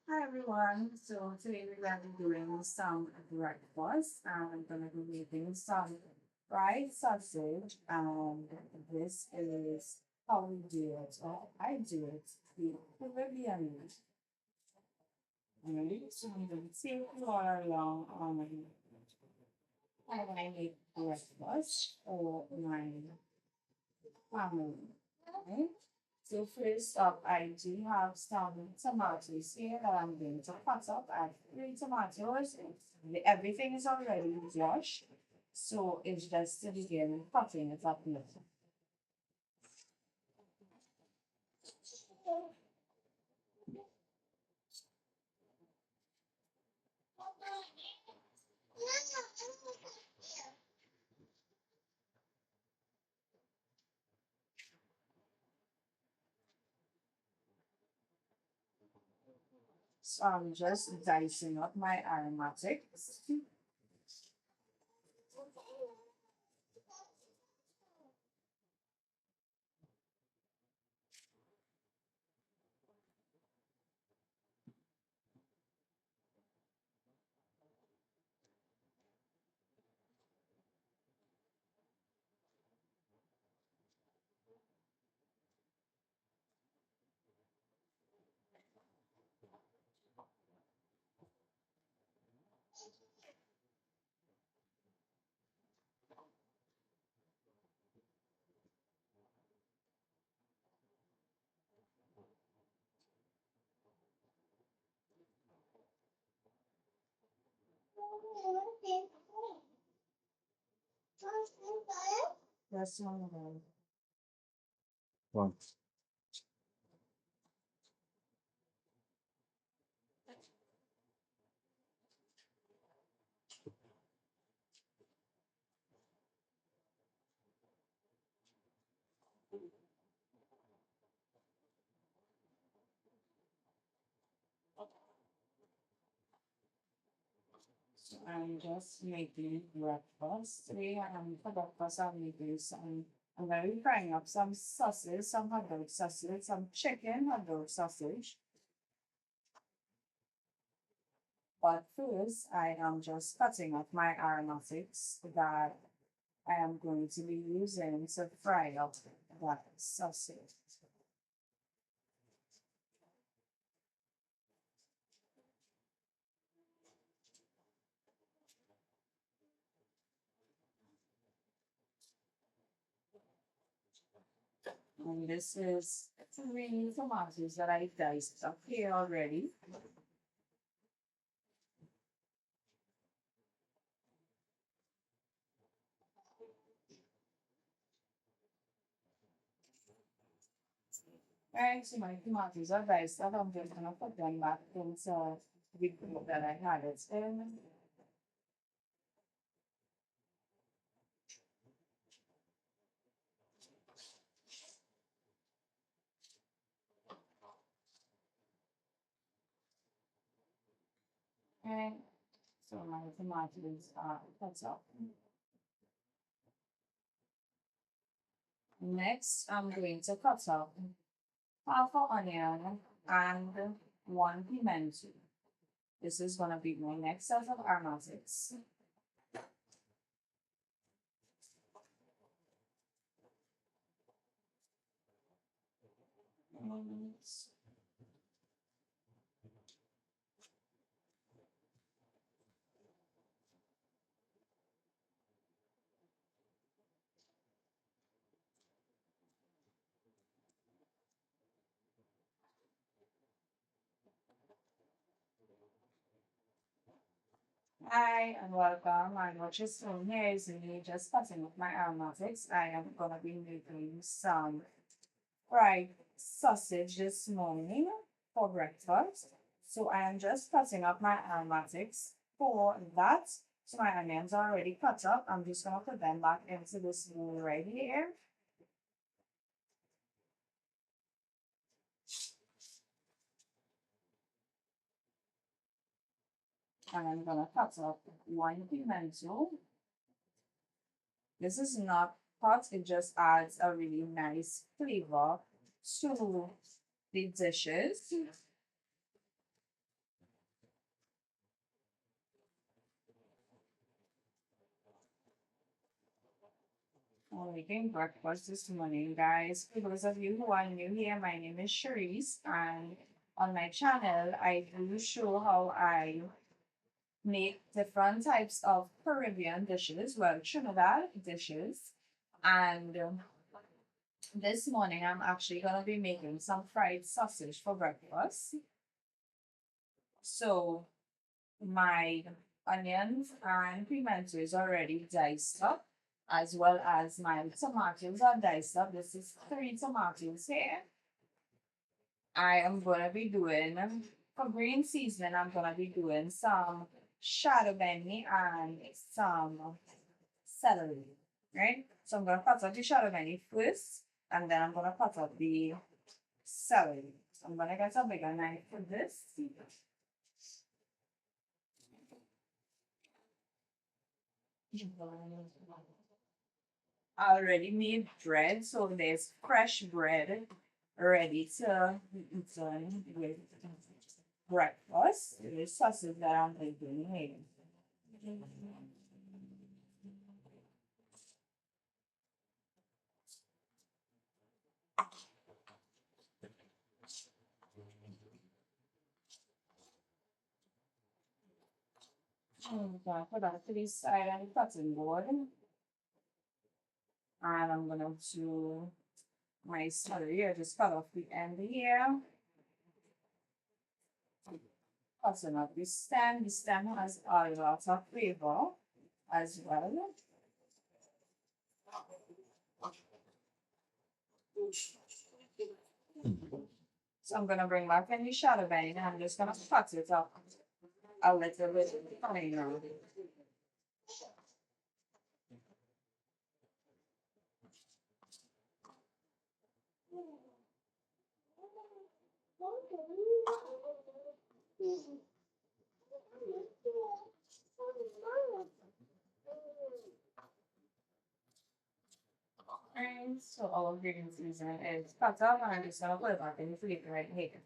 Hi everyone. So today we're going to be doing some breakfast. I'm going to be making some fried sausage, and this is how we do it. Or I do it the Caribbean way. Alright, so I'm going to take you all along on how I make breakfast for my family. Right? So first up, I do have some tomatoes here that I'm going to cut up. I have 3 tomatoes. Everything is already washed, so it's just to begin cutting it up now. So I'm just dicing up my aromatics. That's one of them. So I'm just making breakfast. Today for breakfast I'm making some I'm going to be frying up some sausage, some hot dog sausage, some chicken hot dog sausage. But first, I am just cutting up my aromatics that I am going to be using to fry up that sausage. And this is 3 tomatoes that I diced up here already. Right, so my tomatoes are diced up. I'm just gonna put them back into the bowl that I had it in. And so my tomatoes are cut up. Next, I'm going to cut up half an onion and 1 pimento. This is gonna be my next set of aromatics. And Hi and welcome. And what you're seeing here is me just cutting up my aromatics. I am gonna be making some fried sausage this morning for breakfast. So I am just cutting up my aromatics for that. So my onions are already cut up. I'm just gonna put them back into this bowl right here. And I'm gonna cut up one pimento. This is not hot, it just adds a really nice flavor to the dishes. I'm making breakfast this morning, guys. For those of you who are new here, my name is Cherise, and on my channel, I do show how I make different types of Caribbean dishes, well, Trinidad dishes. And this morning, I'm actually going to be making some fried sausage for breakfast. So, my onions and pimento is already diced up, as well as my tomatoes are diced up. This is 3 tomatoes here. I am gonna be doing for green seasoning. I'm gonna be doing some shadow benny and some celery, right? So I'm gonna cut up the shadow benny first, and then I'm gonna cut up the celery. So I'm gonna get a bigger knife for this. I already made bread, so there's fresh bread ready to be eaten with breakfast. The sausage that I'm making here. I'm gonna put that to the side and cutting board, and I'm gonna do my celery here. Just cut off the end here, cutting off the stem. The stem has a lot of flavor as well. So I'm gonna bring back any shadow bone and I'm just gonna cut it up a little bit finer. And so all of green season is cut up and I'm just gonna put it back in the freezer right here.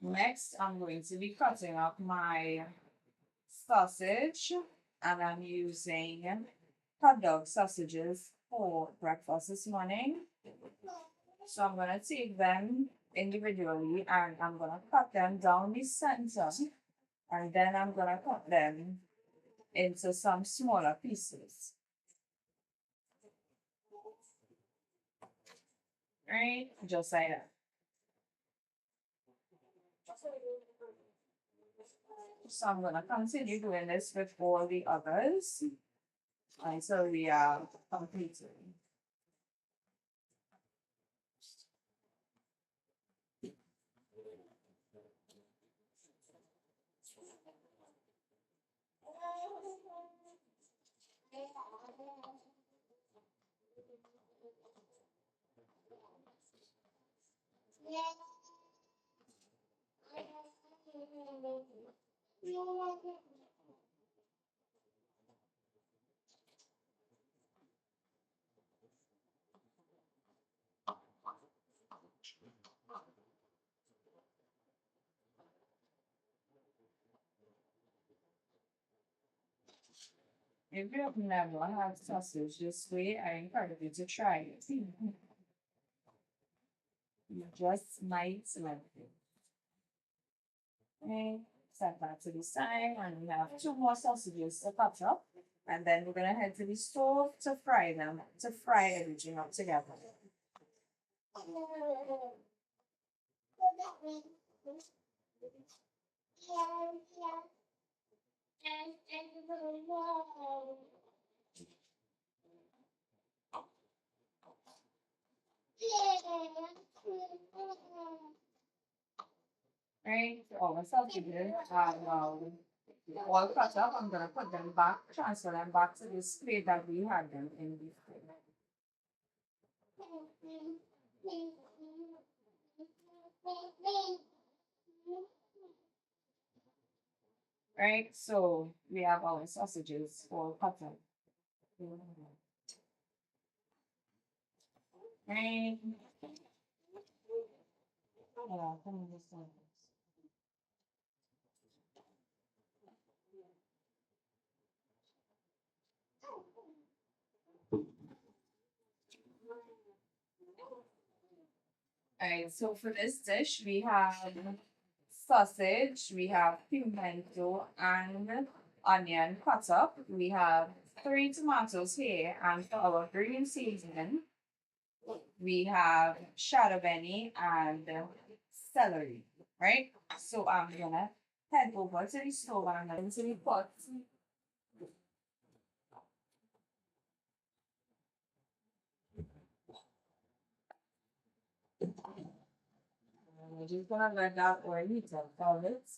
Next, I'm going to be cutting up my sausage and I'm using hot dog sausages for breakfast this morning. So I'm gonna take them individually and I'm gonna cut them down the center and then I'm gonna cut them into some smaller pieces. Right? Just like that. So I'm gonna continue doing this with all the others until we are completed. If you have never had sausage this way, I encourage you to try it. You just might like it. Okay, set that to the side, and we have 2 more sausages to cut up. And then we're gonna head to the stove to fry them, to fry everything up together. Right? Oh, it's all good. All cut up. I'm gonna put them back, transfer them back to this plate that we had them in before. Right? So we have our sausages all cut up. Right? Yeah, come on, this one. Alright, so for this dish, we have sausage, we have pimento and onion cut up. We have 3 tomatoes here, and for our green seasoning, we have shadow benny and celery, right? So I'm gonna head over to the stove and into the pot. And we're just gonna let that oil heat up for it.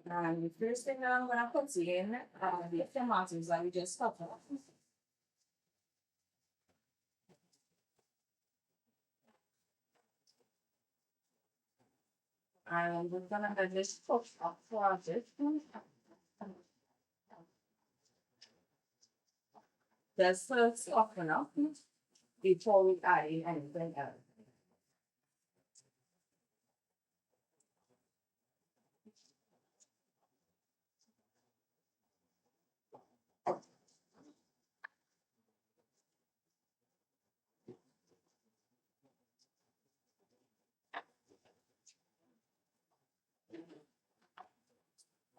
And the first thing that I'm gonna put in are the tomatoes that we just cut off. And we're gonna let this cook up for a bit. Just soften up before we add in anything else.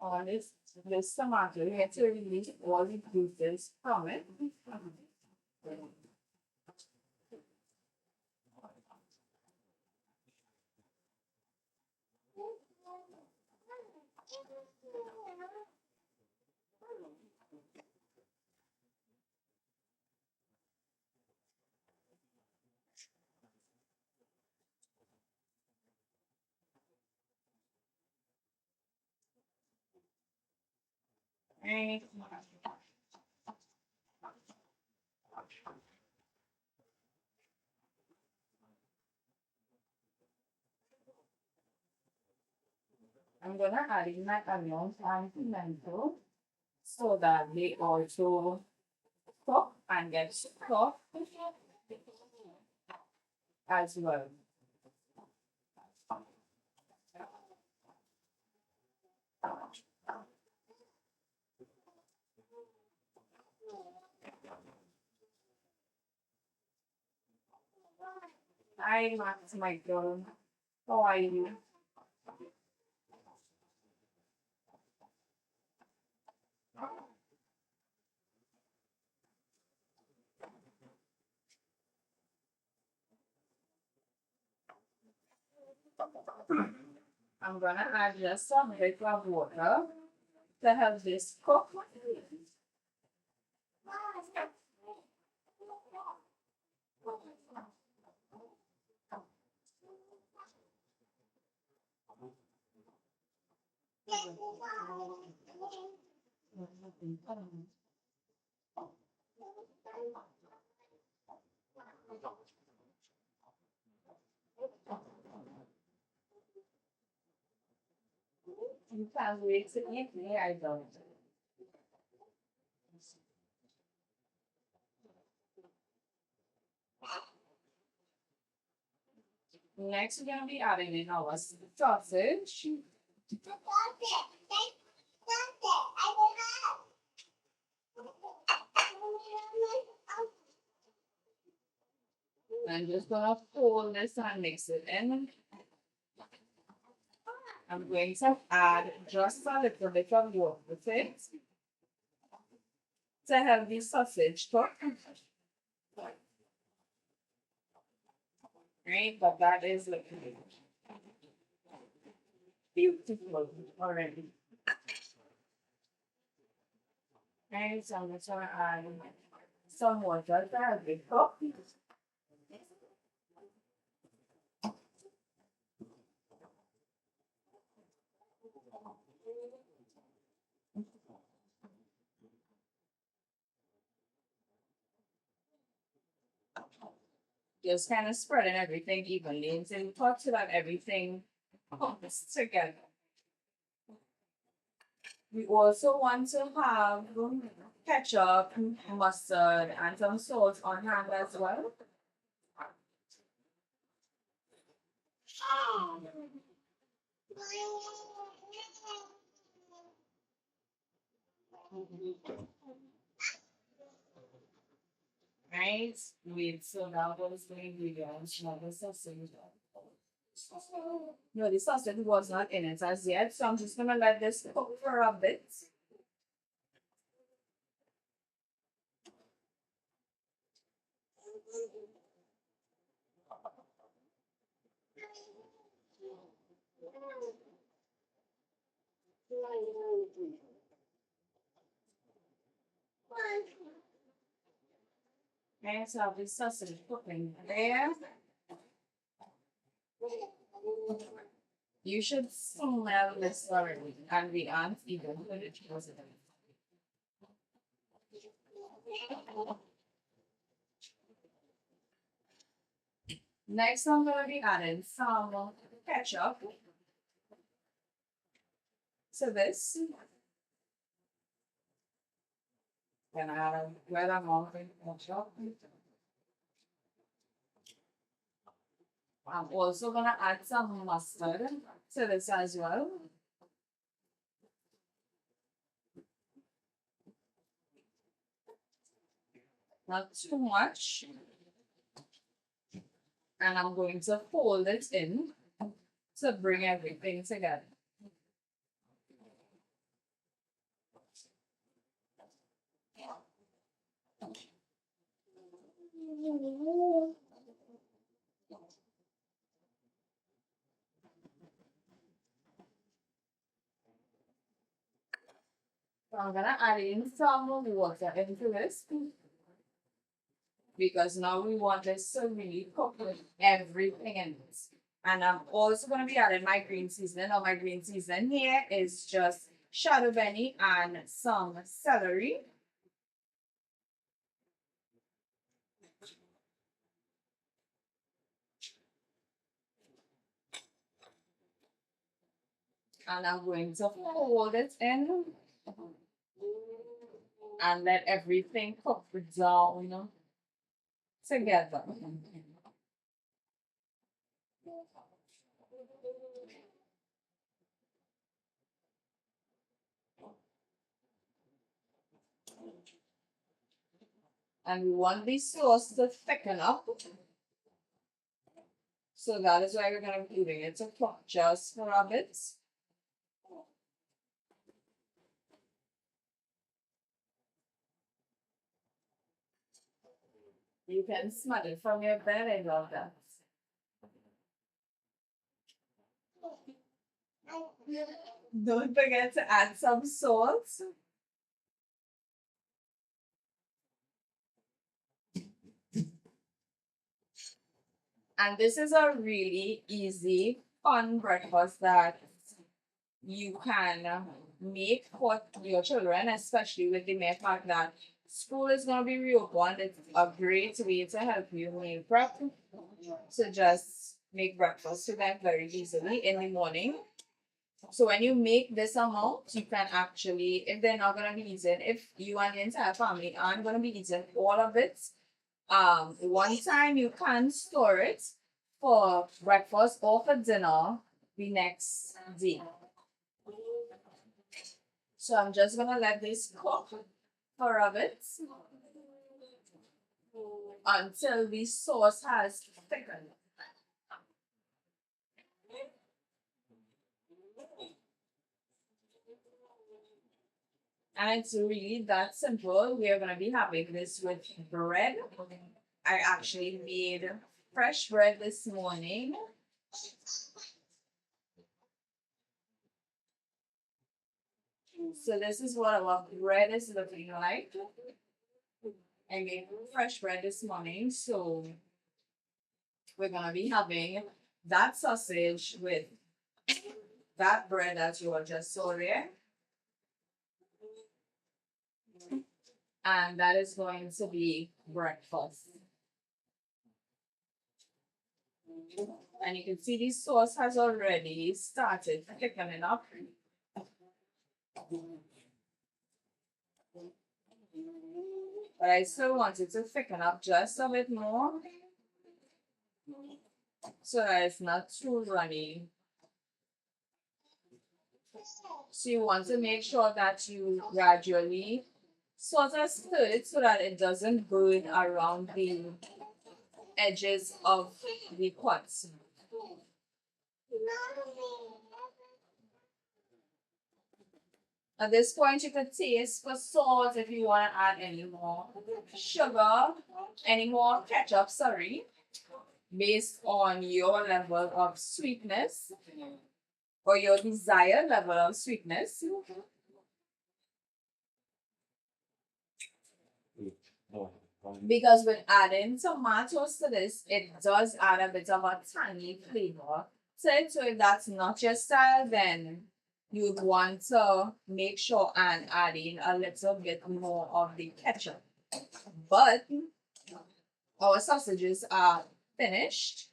All this tomato, you have to release all the juices from it. And I'm gonna add in my onions and pimento so that they also cook and get soft as well. Hi, Max Michael. How are you? I'm gonna add just some bit of water to help this cook. You can't wait to eat me, I don't. Next, we're gonna be adding in our sausage. I'm just gonna fold this and mix it in. I'm going to add just a little bit of water with it to help the sausage cook. Right, but that is looking beautiful already. Right, so I'm just gonna add some water to help it cook. Just kind of spreading everything evenly until you touch so that everything comes together. We also want to have ketchup, mustard, and some salt on hand as well. Right? Wait, so that was the ingredients, not the sausage. No, the sausage was not in it as yet, so I'm just gonna let this cook for a bit. And so the sausage cooking there. You should smell this already, and the aunt even put it was it. Next, I'm gonna be adding some ketchup to this. And add a red amount of ketchup. I'm also gonna add some mustard to this as well. Not too much. And I'm going to fold it in to bring everything together. So I'm gonna add in some water into this because now we want this to really cook with everything in it. And I'm also gonna be adding my green seasoning. Now my green seasoning here is just shadow benny and some celery. And I'm going to fold it in and let everything cook down together. And we want the sauce to thicken up. So that is why we're going to be leaving it to cook just for a bit. You can smell it from your bed. I love that. Don't forget to add some salt. And this is a really easy, fun breakfast that you can make for your children, especially with the mere fact that school is going to be reopened. It's a great way to help you meal prep. So just make breakfast to them very easily in the morning. So when you make this amount, you can actually, if they're not gonna be eating, if you and the entire family aren't gonna be eating all of it, one time you can store it for breakfast or for dinner the next day. So I'm just gonna let this cook for a bit. until the sauce has thickened. And it's really that simple. We are going to be having this with bread. I actually made fresh bread this morning. So this is what our bread is looking like. I made fresh bread this morning. So we're going to be having that sausage with that bread that you just saw there. And that is going to be breakfast. And you can see the sauce has already started thickening up. But I still want it to thicken up just a bit more so that it's not too runny. So you want to make sure that you gradually sort of stir it so that it doesn't burn around the edges of the pots. At this point, you could taste for salt if you want to add any more sugar, any more ketchup, sorry, based on your level of sweetness or your desired level of sweetness. Because when adding tomatoes to this, it does add a bit of a tangy flavor. So if that's not your style, then you'd want to make sure and add in a little bit more of the ketchup. But our sausages are finished.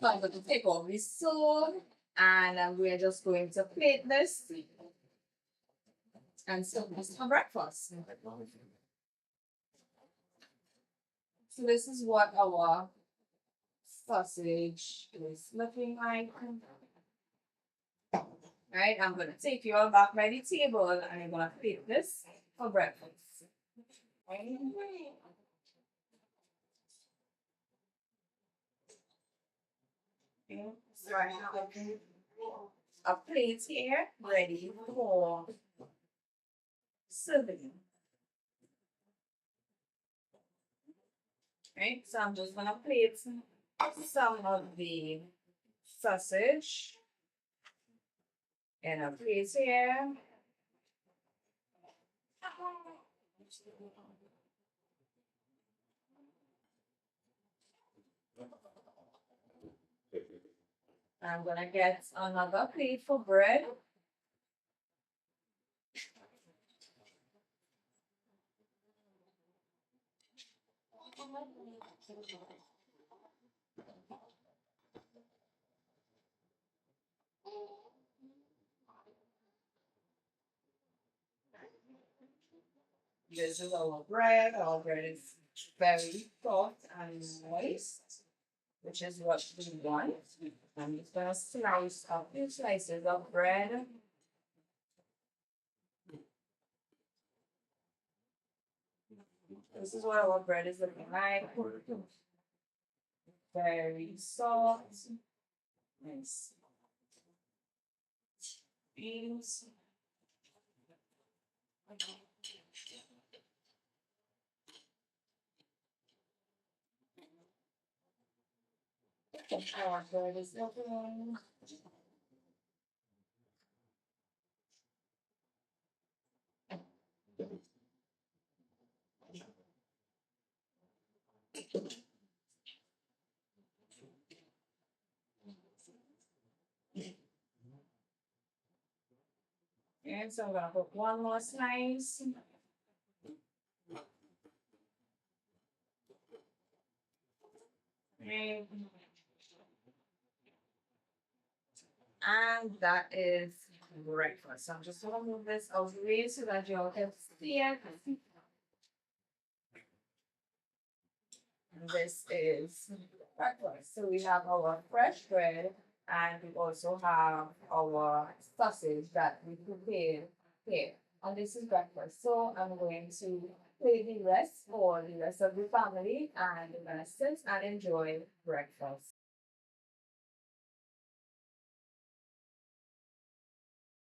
So I'm going to take off the sauce and we're just going to plate this and serve this for breakfast. So this is what our sausage is looking like. Right, I'm going to take you all back by the table and I'm going to plate this for breakfast. Right. Okay. So I have a plate here ready for serving. Right, so I'm just going to plate some of the sausage in a plate here. I'm gonna get another plate for bread. This is our bread. Our bread is very soft and moist, which is what we want. I'm just gonna slice a few slices of bread. This is what our bread is looking like. Very soft. Nice. Beans. Our bread is looking. And so I'm gonna put one more slice. And that is breakfast. So I'm just gonna move this out of the way so that you all can see it. And this is breakfast. So we have our fresh bread and we also have our sausage that we prepared here. and this is breakfast. So I'm going to play the rest for the rest of the family, and the rest and enjoy breakfast.